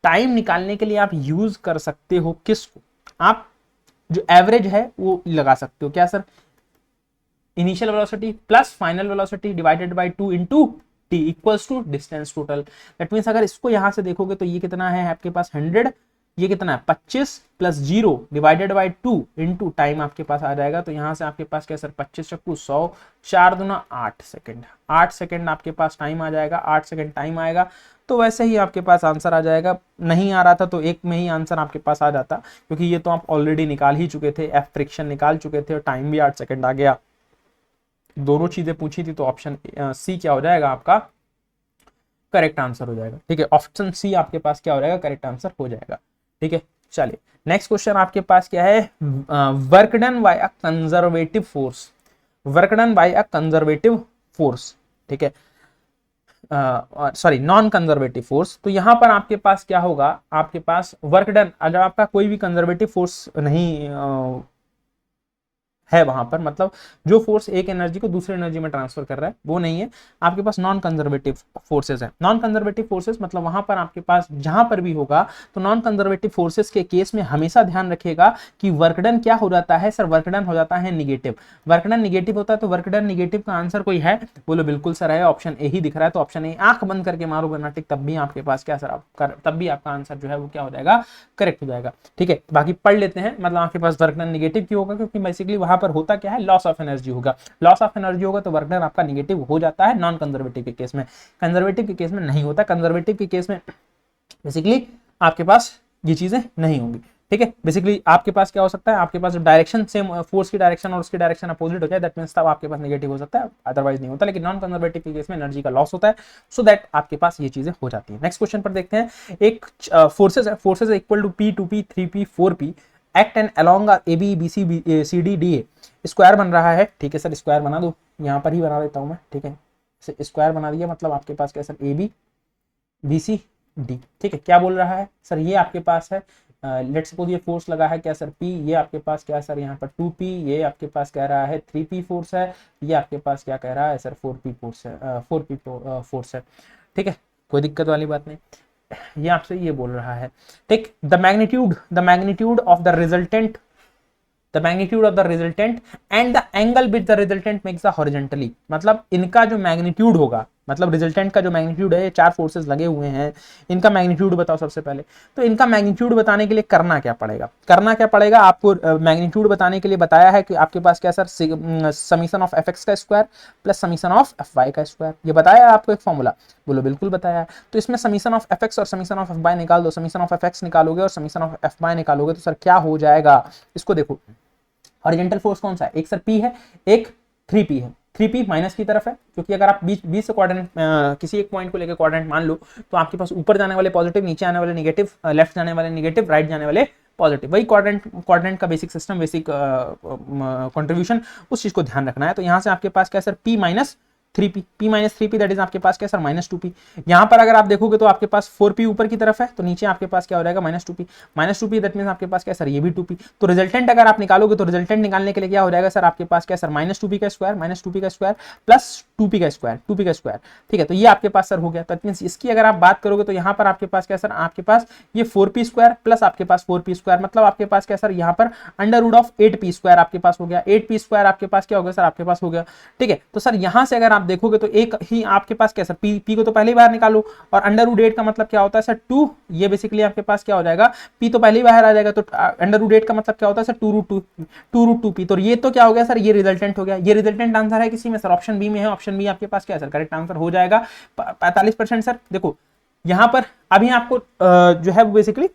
टाइम निकालने के लिए आप यूज कर सकते हो किसको, आप जो एवरेज है वो लगा सकते हो, क्या sir, initial velocity plus final velocity divided by 2 into T equals to distance total. That means अगर इसको यहां से देखोगे तो ये कितना है आपके पास 100, ये कितना है 25 plus 0 divided by 2 into time आपके पास आ जाएगा, तो यहां से आपके पास क्या सर 25 चक्कू 100, 4 दूना 8 सेकंड, 8 सेकंड आपके पास टाइम आ जाएगा, 8 सेकंड टाइम आएगा, तो वैसे ही आपके पास आंसर आ जाएगा। नहीं आ रहा था तो एक में ही आंसर आपके पास आ जाता, क्योंकि ये तो आप ऑलरेडी निकाल ही चुके थे, एफ फ्रिक्शन निकाल चुके थे और टाइम भी 8 सेकंड आ गया, दोनों चीजें पूछी थी, तो ऑप्शन सी क्या हो जाएगा आपका करेक्ट आंसर हो जाएगा, ठीक है, ऑप्शन सी आपके पास क्या हो जाएगा, करेक्ट आंसर हो जाएगा, ठीक है। चलिए नेक्स्ट क्वेश्चन आपके पास क्या है, work done by a conservative force, work done by a conservative force, ठीक है, सॉरी नॉन कंजर्वेटिव फोर्स। तो यहां पर आपके पास क्या होगा, आपके पास वर्क डन, अगर आपका कोई भी कंजर्वेटिव फोर्स नहीं है वहां पर, मतलब जो फोर्स एक एनर्जी को दूसरे एनर्जी में ट्रांसफर कर रहा है वो नहीं है, आपके पास नॉन कंजर्वेटिव फोर्सेस है। नॉन कंजर्वेटिव फोर्सेस मतलब वहां पर आपके पास जहां पर भी होगा, तो नॉन कंजर्वेटिव फोर्सेस के केस में हमेशा ध्यान रखिएगा कि वर्कडन क्या हो जाता है सर, वर्कडन हो जाता है निगेटिव, वर्कडन निगेटिव होता है, तो वर्कडन निगेटिव का आंसर कोई है, बोलो बिल्कुल सर है, ऑप्शन ए ही दिख रहा है, तो ऑप्शन ए, आंख बंद करके मारोगे नाटिक तब भी आपके पास क्या सर, तब भी आपका आंसर जो है वो क्या हो जाएगा, करेक्ट हो जाएगा, ठीक है। बाकी पढ़ लेते हैं, मतलब आपके पास वर्क डन निगेटिव क्यों होगा, क्योंकि बेसिकली वहां पर होता क्या है, लॉस ऑफ एनर्जी होगा, लॉस ऑफ एनर्जी होगा तो वर्क डन आपका निगेटिव हो जाता है नॉन कंजर्वेटिव के केस में, कंजर्वेटिव के केस में नहीं होता, कंजर्वेटिव के केस में बेसिकली आपके पास ये चीजें नहीं होंगी, ठीक है। बेसिकली आपके पास क्या हो सकता है, आपके पास डायरेक्शन सेम, फोर्स की डायरेक्शन और उसकी डायरेक्शन अपोजिट हो जाए, दैट मींस तब आपके पास नेगेटिव हो सकता है, अदरवाइज नहीं होता। लेकिन नॉन कंजर्वेटिव के केस में एनर्जी का लॉस होता है, सो दैट आपके पास ये चीजें हो जाती है। नेक्स्ट क्वेश्चन पर देखते हैं, एक फोर्सेज है, forces equal to P 2P 3P 4P act and along A B B C C D D A, square बन रहा है, ठीक है सर, स्क्वायर बना दो, यहाँ पर ही बना देता हूँ मैं, ठीक है, स्क्वायर बना दिया, मतलब आपके पास क्या sir A B B C D, ठीक है। क्या बोल रहा है सर, ये आपके पास है, लेट्स सपोज ये फोर्स लगा है क्या सर P, ये आपके पास क्या है सर यहाँ पर 2P, ये आपके पास कह रहा है 3P फोर्स है, ये आपके पास क्या कह रहा है सर 4P फोर्स है, 4P फोर्स है, ठीक है, कोई दिक्कत वाली बात नहीं। ये आपसे ये बोल रहा है, ठीक, the magnitude of the resultant, the magnitude of the resultant and the angle with the resultant makes the horizontally, मतलब इनका जो मैग्नीट्यूड होगा, मतलब रिजल्टेंट का जो मैग्नीट्यूड है, ये चार फोर्सेस लगे हुए हैं, इनका मैग्नीट्यूड बताओ सबसे पहले। तो इनका मैग्नीट्यूड बताने के लिए करना क्या पड़ेगा, करना क्या पड़ेगा आपको, मैग्नीट्यूड बताने के लिए बताया है कि आपके पास क्या sir, summation of F X का square plus summation of F Y का स्क्वायर, ये बताया है आपको एक फॉर्मूला, बोलो बिल्कुल बताया है। तो इसमें समीशन ऑफ एफ एक्स और समीशन ऑफ एफ वाई निकाल दो, समीशन ऑफ एफ एक्स निकालोगे और समीशन ऑफ एफ वाई निकालोगे तो सर क्या हो जाएगा, इसको देखो, हॉरिजॉन्टल फोर्स कौन सा है, एक सर P है, एक 3P है, 3P माइनस की तरफ है, क्योंकि अगर आप बीच से क्वाड्रेंट किसी एक पॉइंट को लेकर क्वाड्रेंट मान लो, तो आपके पास ऊपर जाने वाले पॉजिटिव, नीचे आने वाले नेगेटिव, लेफ्ट जाने वाले नेगेटिव, राइट जाने वाले पॉजिटिव, वही क्वाड्रेंट का बेसिक सिस्टम, बेसिक कंट्रीब्यूशन, उस चीज को ध्यान रखना है। तो यहाँ से आपके पास क्या sir P minus 3P that is आपके पास क्या सर -2P। यहाँ पर अगर आप देखोगे तो आपके पास 4P ऊपर की तरफ है, तो नीचे आपके पास क्या हो जाएगा -2P दैट मींस आपके पास क्या सर, ये भी 2P। तो रिजल्टेंट अगर आप निकालोगे तो रिजल्टेंट निकालने के लिए क्या हो जाएगा सर, आपके पास क्या सर -2P का स्क्वायर प्लस 2P का स्क्वायर, ठीक है। तो ये आपके पास सर हो गया। तो मींस इसकी अगर आप बात करोगे तो यहाँ पर आपके पास क्या सर, आपके पास ये 4P स्क्वायर प्लस आपके पास 4P स्क्वायर, मतलब आपके पास क्या सर, यहाँ पर √8P स्क्वायर आपके पास हो गया, 8P स्क्वायर आपके पास क्या हो गया सर, आपके पास हो गया, ठीक है। तो सर यहाँ से अगर आप आप देखोगे तो एक ही आपके पास क्या सर, पी को तो पहले ही बाहर निकालो, और अंडर रूट 8 का मतलब क्या होता है सर 2, ये बेसिकली आपके पास क्या हो जाएगा, पी तो पहले ही बाहर आ जाएगा, तो अंडर रूट 8 का मतलब क्या होता है सर 2√2 पी, तो ये तो क्या हो गया सर, ये रिजल्टेंट हो गया। ये रिजल्टेंट आंसर है किसी में सर, ऑप्शन बी में है, ऑप्शन बी आपके पास क्या है सर, करेक्ट आंसर हो जाएगा 45%। सर देखो यहां पर अभी आपको जो है वो बेसिकली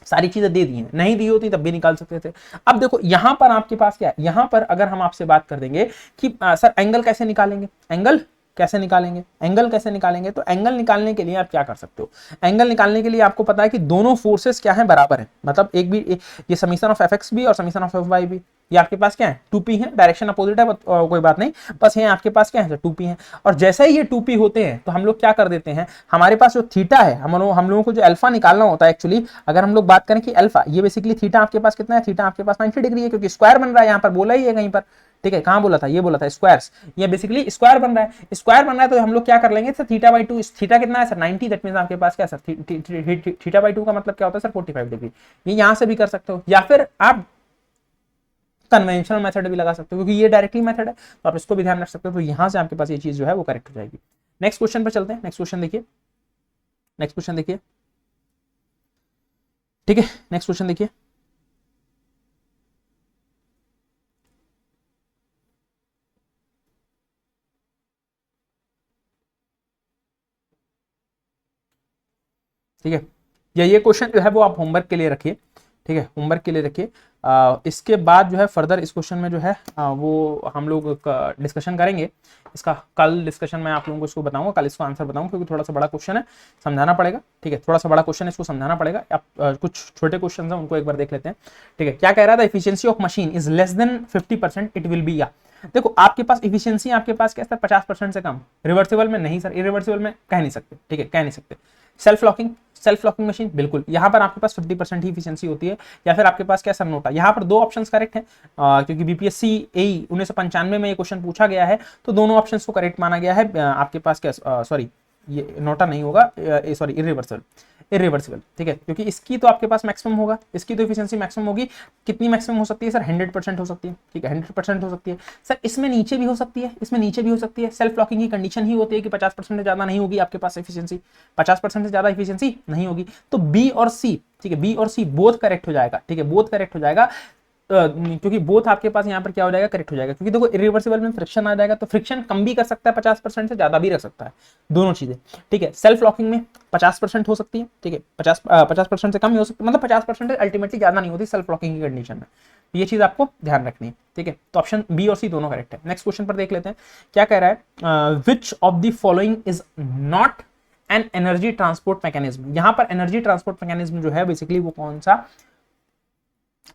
सारी चीजें दे दी हैं, नहीं दी होती तब भी निकाल सकते थे। अब देखो यहां पर आपके पास क्या है, यहां पर अगर हम आपसे बात कर देंगे कि सर एंगल कैसे निकालेंगे, एंगल कैसे निकालेंगे, एंगल कैसे निकालेंगे, तो एंगल निकालने के लिए आप क्या कर सकते हो, एंगल निकालने के लिए आपको पता है कि दोनों फोर्सेस क्या है, बराबर है, मतलब एक भी ये समीशन ऑफ एफ एक्स भी और समीशन ऑफ एफ वाई भी, ये आपके पास क्या है 2p है, डायरेक्शन अपोजिट है, कोई बात नहीं, बस ये आपके पास क्या है 2p है। और जैसे ही ये 2p होते हैं तो हम लोग क्या कर देते हैं, हमारे पास जो थीटा है, हम लोगों को जो अल्फा निकालना होता है एक्चुअली, अगर हम लोग बात करें कि अल्फा, ये बेसिकली थीटा आपके पास कितना है, थीटा आपके पास 90 डिग्री है, क्योंकि स्क्वायर बन रहा है, यहाँ पर बोला ही है कहीं पर, ठीक है, कहां बोला था, ये बोला था स्क्वायर्स, ये बेसिकली स्क्वायर बन रहा है, स्क्वायर बन रहा है, तो हम लोग क्या कर लेंगे सर थीटा/2, थीटा कितना है सर 90, दैट मींस आपके पास क्या सर थीटा/2 का मतलब क्या होता है सर 45 डिग्री, ये यहां से भी कर सकते हो, या फिर आप कन्वेंशनल मेथड भी लगा सकते हो, क्योंकि ये डायरेक्टली मेथड है, तो आप इसको भी ध्यान रख सकते हो, तो यहां से आपके पास ये चीज जो है वो करेक्ट हो जाएगी। नेक्स्ट क्वेश्चन पर चलते हैं, नेक्स्ट क्वेश्चन देखिए, नेक्स्ट क्वेश्चन देखिए, ठीक है, नेक्स्ट क्वेश्चन देखिए, ठीक है, ये क्वेश्चन जो है वो आप होमवर्क के लिए रखिए, ठीक है, होमवर्क के लिए रखिए। इसके बाद जो है फर्दर इस क्वेश्चन में जो है वो हम लोग डिस्कशन करेंगे, इसका कल डिस्कशन में आप लोगों को इसको बताऊंगा, कल इसको आंसर बताऊंगा, क्योंकि थोड़ा सा बड़ा क्वेश्चन है, समझाना पड़ेगा, ठीक है, थोड़ा सा बड़ा क्वेश्चन है, इसको समझाना पड़ेगा। आप कुछ छोटे क्वेश्चन हैं उनको एक बार देख लेते हैं, ठीक है। क्या कह रहा था, efficiency of machine is less than 50%, it will be, या देखो आपके पास इफिशियंसी आपके पास क्या सर 50% से कम, रिवर्सिबल में नहीं सर, इरिवर्सिबल में कह नहीं सकते, ठीक है, कह नहीं सकते। सेल्फ लॉकिंग मशीन, बिल्कुल यहाँ पर आपके पास 50% ही इफिशियंसी होती है, या फिर आपके पास क्या सर नोटा, यहाँ पर दो ऑप्शंस करेक्ट हैं, क्योंकि बीपीएससी एई 1995 में ये क्वेश्चन पूछा गया है, तो दोनों ऑप्शंस को करेक्ट माना गया है। आपके पास क्या सॉरी ये नोटा नहीं होगा, सॉरी इरिवर्सिबल, ठीक है, क्योंकि इसकी तो आपके पास मैक्सिमम होगा, इसकी तो एफिशिएंसी मैक्सिमम होगी, कितनी मैक्सिमम हो सकती है सर 100% हो सकती है, ठीक है, 100% हो सकती है सर, इसमें नीचे भी हो सकती है, इसमें नीचे भी हो सकती है, सेल्फ लॉकिंग की कंडीशन ही होती है कि 50% से ज्यादा नहीं होगी आपके पास एफिशिएंसी, 50% से ज्यादा एफिशिएंसी नहीं होगी, तो बी और सी, ठीक है, बी और सी बोथ करेक्ट हो जाएगा, ठीक है, बोथ करेक्ट हो जाएगा, क्योंकि बोथ आपके पास यहाँ पर क्या हो जाएगा करेक्ट हो जाएगा, क्योंकि देखो इरिवर्सिबल में फ्रिक्शन आ जाएगा, तो फ्रिक्शन कम भी कर सकता है 50% से ज्यादा भी रख सकता है, दोनों चीजें, ठीक है। सेल्फ लॉकिंग में 50% हो सकती है, ठीक है, 50% से कम ही हो सकती है, मतलब 50% अल्टीमेटली ज्यादा नहीं होती सेल्फ लॉकिंग की कंडीशन में, ये चीज आपको ध्यान रखनी है, ठीक है। तो ऑप्शन बी और सी दोनों करेक्ट है। नेक्स्ट क्वेश्चन पर देख लेते हैं, क्या कह रहा है, which of the following is not an energy transport mechanism, यहां पर एनर्जी ट्रांसपोर्ट मैकेनिज्म जो है बेसिकली वो कौन सा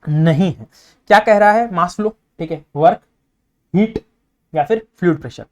नहीं है। क्या कह रहा है, मास फ्लो, ठीक है, वर्क, हीट, या फिर फ्लूइड प्रेशर,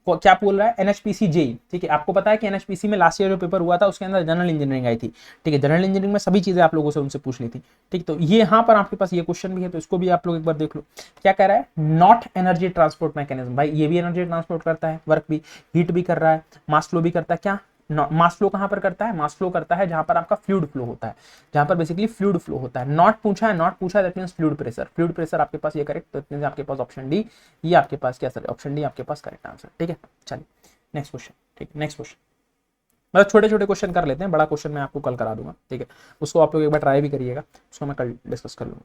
क्या बोल रहा है, एनएचपीसी जेई, ठीक है, आपको पता है कि एनएचपीसी में लास्ट ईयर जो पेपर हुआ था उसके अंदर जनरल इंजीनियरिंग आई थी, ठीक है, जनरल इंजीनियरिंग में सभी चीजें आप लोगों से उनसे पूछ ली थी, ठीक, तो ये यहाँ पर आपके पास ये क्वेश्चन भी है, तो इसको भी आप लोग एक बार देख लो। क्या कह रहा है, नॉट एनर्जी ट्रांसपोर्ट मैकेनिज्म, भाई ये भी एनर्जी ट्रांसपोर्ट करता है, वर्क भी, हीट भी कर रहा है, मास फ्लो भी करता है, क्या मास फ्लो कहां पर करता है, मास फ्लो करता है जहां पर आपका फ्लूइड फ्लो होता है, जहां पर बेसिकली फ्लूइड फ्लो होता है। नॉट पूछा है, नॉट पूछा है, that means fluid pressure, fluid pressure आपके पास ये करेक्ट, दैट मींस आपके पास ऑप्शन डी, ये आपके पास क्या सर ऑप्शन डी आपके पास करेक्ट आंसर, ठीक है। चलिए नेक्स्ट क्वेश्चन, ठीक है, नेक्स्ट क्वेश्चन, मतलब छोटे छोटे क्वेश्चन कर लेते हैं, बड़ा क्वेश्चन मैं आपको कल करा दूंगा, ठीक है, उसको आप लोग एक बार ट्राई भी करिएगा, उसको मैं कल डिस्कस कर लूंगा,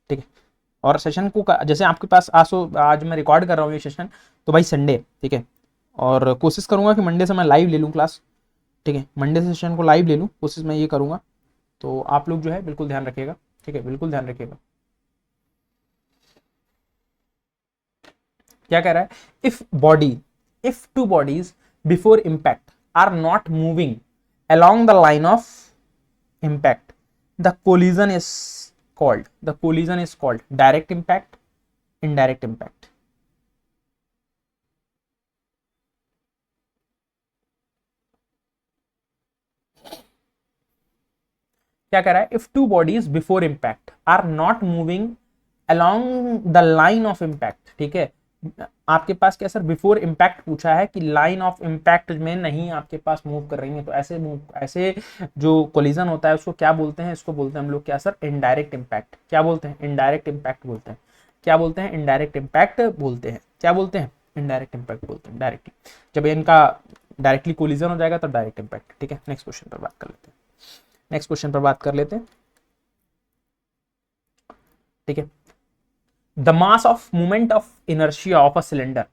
ठीक है। और सेशन को जैसे आपके पास आज मैं रिकॉर्ड कर रहा हूँ ये सेशन, तो भाई संडे, ठीक है, और कोशिश करूंगा कि मंडे से मैं लाइव ले लूँ क्लास, ठीक है, मंडे से सेशन को लाइव ले लूँ, कोशिश मैं ये करूंगा, तो आप लोग जो है बिल्कुल ध्यान रखिएगा, ठीक है, बिल्कुल ध्यान रखिएगा। क्या कह रहा है, if two bodies before impact are not moving along the line of impact, the collision is called direct impact, indirect impact. क्या कह रहा है, if two bodies before impact are not moving along the line of impact, ठीक है, आपके पास क्या sir before impact पूछा है कि लाइन ऑफ इम्पैक्ट में नहीं आपके पास मूव कर रही है, तो ऐसे जो कोलिजन होता है उसको क्या बोलते हैं, इसको बोलते हैं हम लोग क्या सर इनडायरेक्ट इम्पैक्ट, क्या बोलते हैं इनडायरेक्ट इम्पैक्ट बोलते हैं, क्या बोलते हैं इनडायरेक्ट इम्पैक्ट बोलते हैं, क्या बोलते हैं इनडायरेक्ट इम्पैक्ट बोलते हैं, डायरेक्टली। जब इनका डायरेक्टली कोलिजन हो जाएगा तो डायरेक्ट इम्पैक्ट। ठीक है, नेक्स्ट क्वेश्चन पर बात कर लेते हैं। नेक्स्ट क्वेश्चन पर बात कर लेते हैं। ठीक है, the mass of movement of inertia of a cylinder,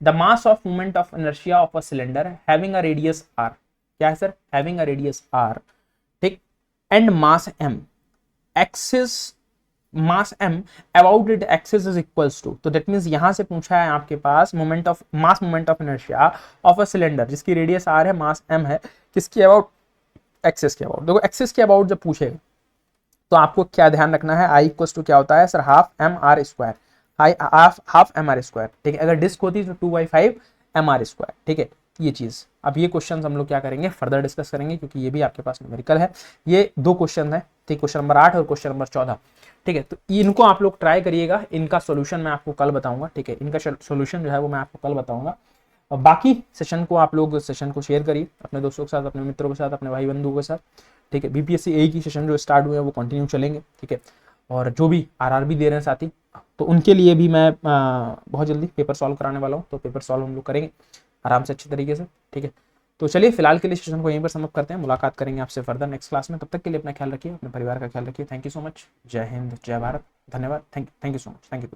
the mass of movement of inertia of a cylinder having a radius R, क्या है sir, having a radius R, ठीक, and mass M, axis mass m about it axis is equals to, तो that means यहां से पूछा है आपके पास moment of mass moment of inertia of a cylinder जिसकी रेडियस r है, मास m है, किसकी अबाउट, एक्सिस के अबाउट। देखो एक्सिस के अबाउट जब पूछेगा तो आपको क्या ध्यान रखना है, आई इक्वल्स टू क्या होता है sir, half M R square, half M R square. ठीक है, अगर डिस्क होती तो 2/5 एम आर स्क्वायर। ठीक है, ये चीज, अब ये क्वेश्चन हम लोग क्या करेंगे, फर्दर डिस्कस करेंगे, क्योंकि ये भी आपके पास न्यूमेरिकल है। ये दो क्वेश्चन है, ठीक, क्वेश्चन नंबर 8 और क्वेश्चन नंबर 14। ठीक है, तो इनको आप लोग ट्राई करिएगा, इनका सोल्यूशन मैं आपको कल बताऊंगा। ठीक है, इनका सोल्यूशन जो है वो मैं आपको कल बताऊंगा। और बाकी सेशन को आप लोग सेशन को शेयर करिए अपने दोस्तों के साथ, अपने मित्रों के साथ, अपने भाई बंधुओं के साथ। ठीक है, बीपीएससी ए की सेशन जो स्टार्ट हुए हैं वो कंटिन्यू चलेंगे। ठीक है, और जो भी आरआरबी दे रहे हैं साथी, तो उनके लिए भी मैं बहुत जल्दी पेपर सॉल्व कराने वाला हूँ, तो पेपर सॉल्व हम लोग करेंगे आराम से, अच्छे तरीके से। ठीक है, तो चलिए फिलहाल के लिए सेशन को यहीं पर समाप्त करते हैं, मुलाकात करेंगे आपसे फर्दर नेक्स्ट क्लास में। तब तक के लिए अपना ख्याल रखिए, अपने परिवार का ख्याल रखिए। थैंक यू सो मच, जय हिंद, जय भारत, धन्यवाद, thank you so much, thank you.